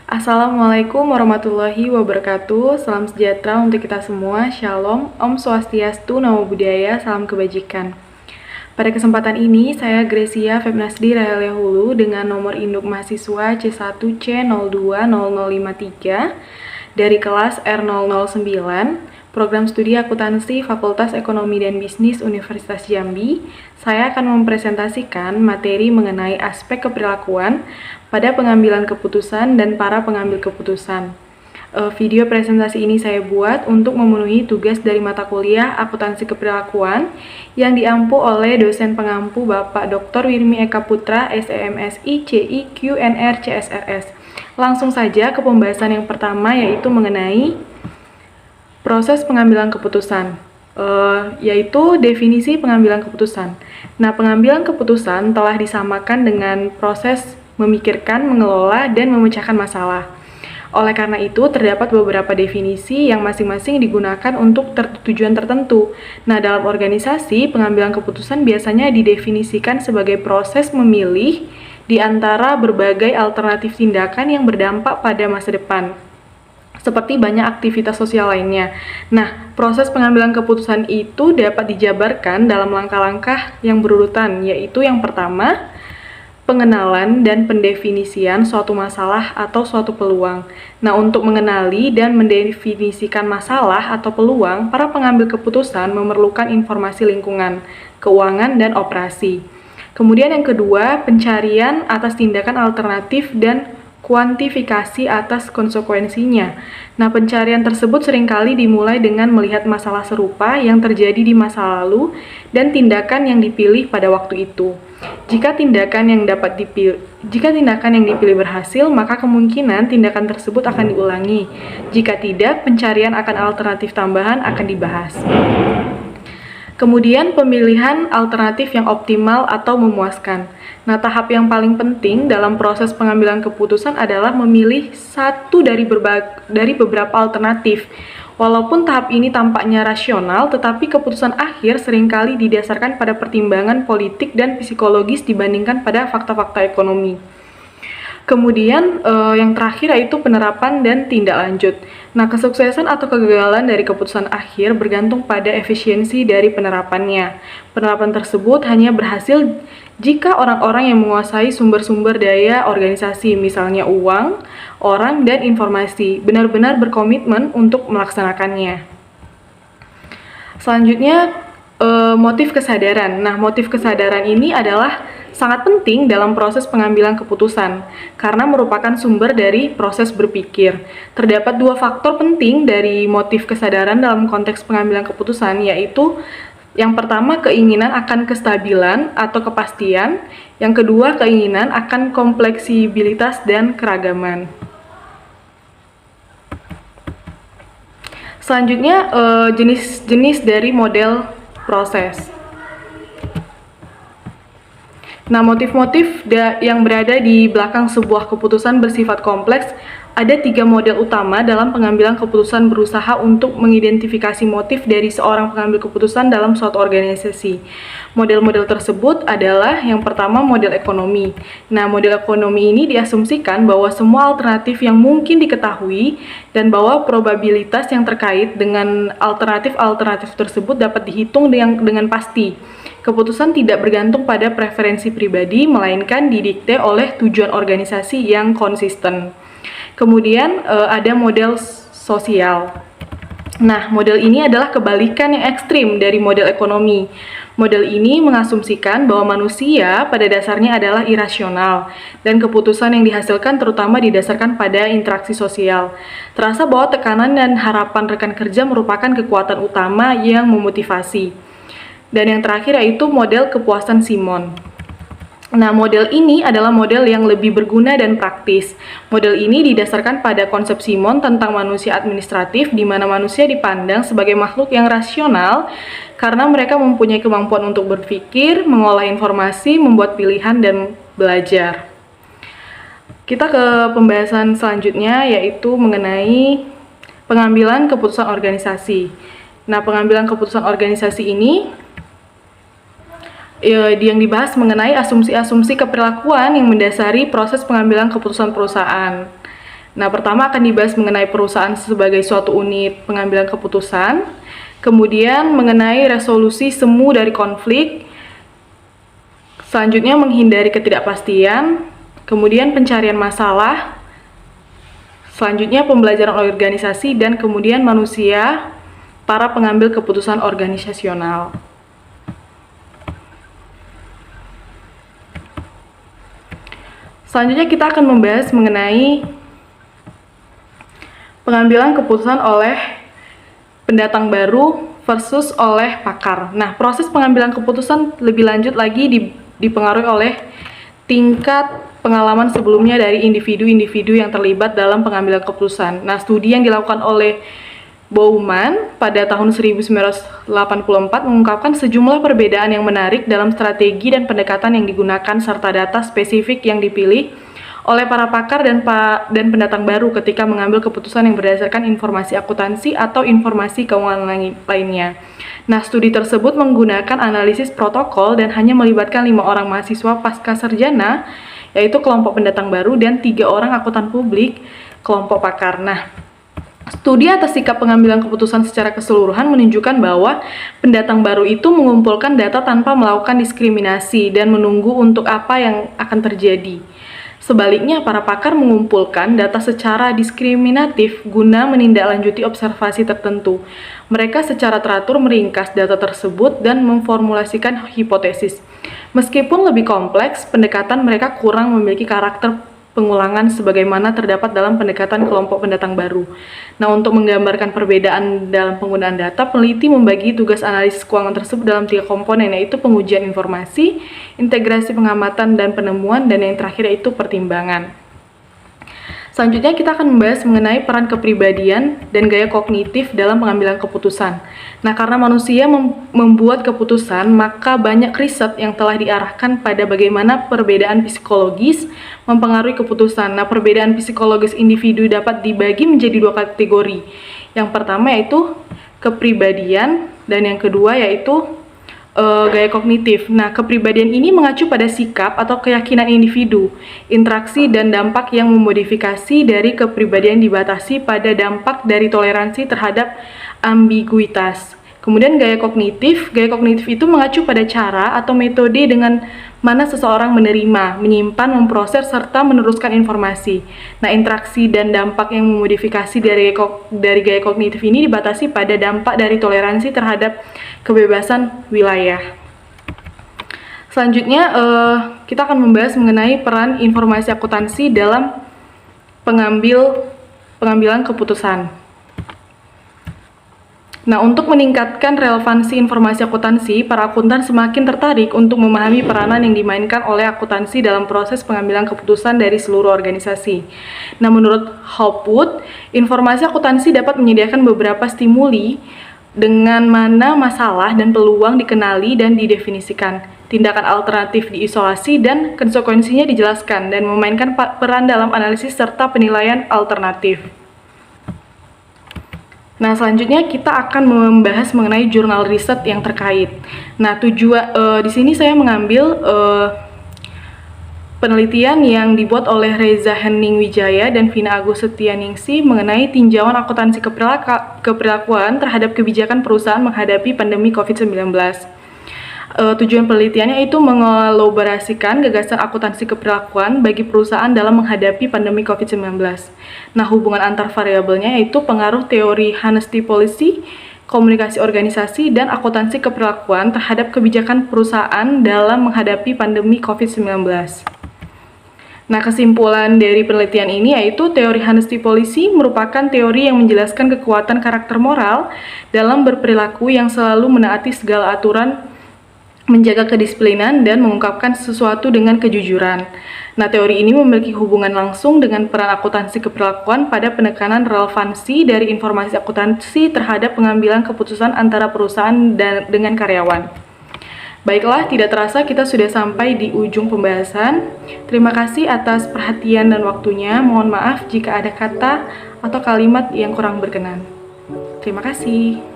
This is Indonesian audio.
Assalamualaikum warahmatullahi wabarakatuh. Salam sejahtera untuk kita semua. Shalom, Om Swastiastu, Namo Buddhaya, salam kebajikan. Pada kesempatan ini, saya Gracia Febnasdi Rahalia Hulu dengan nomor induk mahasiswa C1C020053 dari kelas R009, Program Studi Akuntansi Fakultas Ekonomi dan Bisnis Universitas Jambi. Saya akan mempresentasikan materi mengenai aspek keperilakuan pada pengambilan keputusan dan para pengambil keputusan. Video presentasi ini saya buat untuk memenuhi tugas dari mata kuliah Akuntansi Keperilakuan yang diampu oleh dosen pengampu Bapak Dr. Wirmi Eka Putra, SEMSI, CI, QNR, CSRS. Langsung saja ke pembahasan yang pertama, yaitu mengenai proses pengambilan keputusan, yaitu definisi pengambilan keputusan. Nah, pengambilan keputusan telah disamakan dengan proses memikirkan, mengelola, dan memecahkan masalah. Oleh karena itu, terdapat beberapa definisi yang masing-masing digunakan untuk tujuan tertentu. Nah, dalam organisasi, pengambilan keputusan biasanya didefinisikan sebagai proses memilih di antara berbagai alternatif tindakan yang berdampak pada masa depan, seperti banyak aktivitas sosial lainnya. Nah, proses pengambilan keputusan itu dapat dijabarkan dalam langkah-langkah yang berurutan, yaitu yang pertama, pengenalan dan pendefinisian suatu masalah atau suatu peluang. Nah, untuk mengenali dan mendefinisikan masalah atau peluang, para pengambil keputusan memerlukan informasi lingkungan, keuangan, dan operasi. Kemudian yang kedua, pencarian atas tindakan alternatif dan kuantifikasi atas konsekuensinya. Nah, pencarian tersebut seringkali dimulai dengan melihat masalah serupa yang terjadi di masa lalu dan tindakan yang dipilih pada waktu itu. Jika tindakan yang dipilih berhasil, maka kemungkinan tindakan tersebut akan diulangi. Jika tidak, pencarian akan alternatif tambahan akan dibahas. Kemudian pemilihan alternatif yang optimal atau memuaskan. Nah, tahap yang paling penting dalam proses pengambilan keputusan adalah memilih satu dari beberapa alternatif. Walaupun tahap ini tampaknya rasional, tetapi keputusan akhir seringkali didasarkan pada pertimbangan politik dan psikologis dibandingkan pada fakta-fakta ekonomi. Kemudian yang terakhir yaitu penerapan dan tindak lanjut. Nah, kesuksesan atau kegagalan dari keputusan akhir bergantung pada efisiensi dari penerapannya. Penerapan tersebut hanya berhasil jika orang-orang yang menguasai sumber-sumber daya organisasi, misalnya uang, orang, dan informasi, benar-benar berkomitmen untuk melaksanakannya. Selanjutnya, motif kesadaran. Nah, motif kesadaran ini adalah sangat penting dalam proses pengambilan keputusan karena merupakan sumber dari proses berpikir. Terdapat dua faktor penting dari motif kesadaran dalam konteks pengambilan keputusan, yaitu yang pertama, keinginan akan kestabilan atau kepastian. Yang kedua, keinginan akan kompleksibilitas dan keragaman. Selanjutnya, jenis-jenis dari model proses. Nah, motif-motif yang berada di belakang sebuah keputusan bersifat kompleks. Ada 3 model utama dalam pengambilan keputusan berusaha untuk mengidentifikasi motif dari seorang pengambil keputusan dalam suatu organisasi. Model-model tersebut adalah yang pertama, model ekonomi. Nah, model ekonomi ini diasumsikan bahwa semua alternatif yang mungkin diketahui dan bahwa probabilitas yang terkait dengan alternatif-alternatif tersebut dapat dihitung dengan pasti. Keputusan tidak bergantung pada preferensi pribadi, melainkan didikte oleh tujuan organisasi yang konsisten. Kemudian ada model sosial. Nah, model ini adalah kebalikan yang ekstrim dari model ekonomi. Model ini mengasumsikan bahwa manusia pada dasarnya adalah irasional dan keputusan yang dihasilkan terutama didasarkan pada interaksi sosial. Terasa bahwa tekanan dan harapan rekan kerja merupakan kekuatan utama yang memotivasi. Dan yang terakhir yaitu model kepuasan Simon. Nah, model ini adalah model yang lebih berguna dan praktis. Model ini didasarkan pada konsep Simon tentang manusia administratif, di mana manusia dipandang sebagai makhluk yang rasional karena mereka mempunyai kemampuan untuk berpikir, mengolah informasi, membuat pilihan, dan belajar. Kita ke pembahasan selanjutnya, yaitu mengenai pengambilan keputusan organisasi. Nah, pengambilan keputusan organisasi ini yang dibahas mengenai asumsi-asumsi keperilakuan yang mendasari proses pengambilan keputusan perusahaan. Nah, pertama akan dibahas mengenai perusahaan sebagai suatu unit pengambilan keputusan, kemudian mengenai resolusi semu dari konflik, selanjutnya menghindari ketidakpastian, kemudian pencarian masalah, selanjutnya pembelajaran organisasi, dan kemudian manusia, para pengambil keputusan organisasional. Selanjutnya kita akan membahas mengenai pengambilan keputusan oleh pendatang baru versus oleh pakar. Nah, proses pengambilan keputusan lebih lanjut lagi dipengaruhi oleh tingkat pengalaman sebelumnya dari individu-individu yang terlibat dalam pengambilan keputusan. Nah, studi yang dilakukan oleh Bauman pada tahun 1984 mengungkapkan sejumlah perbedaan yang menarik dalam strategi dan pendekatan yang digunakan serta data spesifik yang dipilih oleh para pakar dan pendatang baru ketika mengambil keputusan yang berdasarkan informasi akuntansi atau informasi keuangan lainnya. Nah, studi tersebut menggunakan analisis protokol dan hanya melibatkan 5 orang mahasiswa pasca sarjana, yaitu kelompok pendatang baru, dan 3 orang akuntan publik, kelompok pakar. Nah, studi atas sikap pengambilan keputusan secara keseluruhan menunjukkan bahwa pendatang baru itu mengumpulkan data tanpa melakukan diskriminasi dan menunggu untuk apa yang akan terjadi. Sebaliknya, para pakar mengumpulkan data secara diskriminatif guna menindaklanjuti observasi tertentu. Mereka secara teratur meringkas data tersebut dan memformulasikan hipotesis. Meskipun lebih kompleks, pendekatan mereka kurang memiliki karakter pengulangan sebagaimana terdapat dalam pendekatan kelompok pendatang baru. Nah, untuk menggambarkan perbedaan dalam penggunaan data, peneliti membagi tugas analisis keuangan tersebut dalam 3 komponen, yaitu pengujian informasi, integrasi pengamatan dan penemuan, dan yang terakhir yaitu pertimbangan. Selanjutnya kita akan membahas mengenai peran kepribadian dan gaya kognitif dalam pengambilan keputusan. Nah, karena manusia membuat keputusan, maka banyak riset yang telah diarahkan pada bagaimana perbedaan psikologis mempengaruhi keputusan. Nah, perbedaan psikologis individu dapat dibagi menjadi 2 kategori. Yang pertama yaitu kepribadian, dan yang kedua yaitu gaya kognitif. Nah, kepribadian ini mengacu pada sikap atau keyakinan individu, interaksi dan dampak yang memodifikasi dari kepribadian dibatasi pada dampak dari toleransi terhadap ambiguitas. Kemudian gaya kognitif itu mengacu pada cara atau metode dengan mana seseorang menerima, menyimpan, memproses, serta meneruskan informasi. Nah, interaksi dan dampak yang memodifikasi dari gaya kognitif ini dibatasi pada dampak dari toleransi terhadap kebebasan wilayah. Selanjutnya, kita akan membahas mengenai peran informasi akuntansi dalam pengambilan keputusan. Nah, untuk meningkatkan relevansi informasi akuntansi, para akuntan semakin tertarik untuk memahami peranan yang dimainkan oleh akuntansi dalam proses pengambilan keputusan dari seluruh organisasi. Nah, menurut Hopwood, informasi akuntansi dapat menyediakan beberapa stimuli dengan mana masalah dan peluang dikenali dan didefinisikan, tindakan alternatif diisolasi dan konsekuensinya dijelaskan, dan memainkan peran dalam analisis serta penilaian alternatif. Nah, selanjutnya kita akan membahas mengenai jurnal riset yang terkait. Nah, di sini saya mengambil penelitian yang dibuat oleh Reza Henning Wijaya dan Vina Agus Setianingsih mengenai tinjauan akuntansi keperilakuan terhadap kebijakan perusahaan menghadapi pandemi COVID-19. Tujuan penelitiannya itu mengelaborasikan gagasan akuntansi keperilakuan bagi perusahaan dalam menghadapi pandemi COVID-19. Nah, hubungan antar variabelnya yaitu pengaruh teori honesty policy, komunikasi organisasi, dan akuntansi keperilakuan terhadap kebijakan perusahaan dalam menghadapi pandemi COVID-19. Nah, kesimpulan dari penelitian ini yaitu teori honesty policy merupakan teori yang menjelaskan kekuatan karakter moral dalam berperilaku yang selalu menaati segala aturan, menjaga kedisiplinan, dan mengungkapkan sesuatu dengan kejujuran. Nah, teori ini memiliki hubungan langsung dengan peran akuntansi keperilakuan pada penekanan relevansi dari informasi akuntansi terhadap pengambilan keputusan antara perusahaan dengan karyawan. Baiklah, tidak terasa kita sudah sampai di ujung pembahasan. Terima kasih atas perhatian dan waktunya. Mohon maaf jika ada kata atau kalimat yang kurang berkenan. Terima kasih.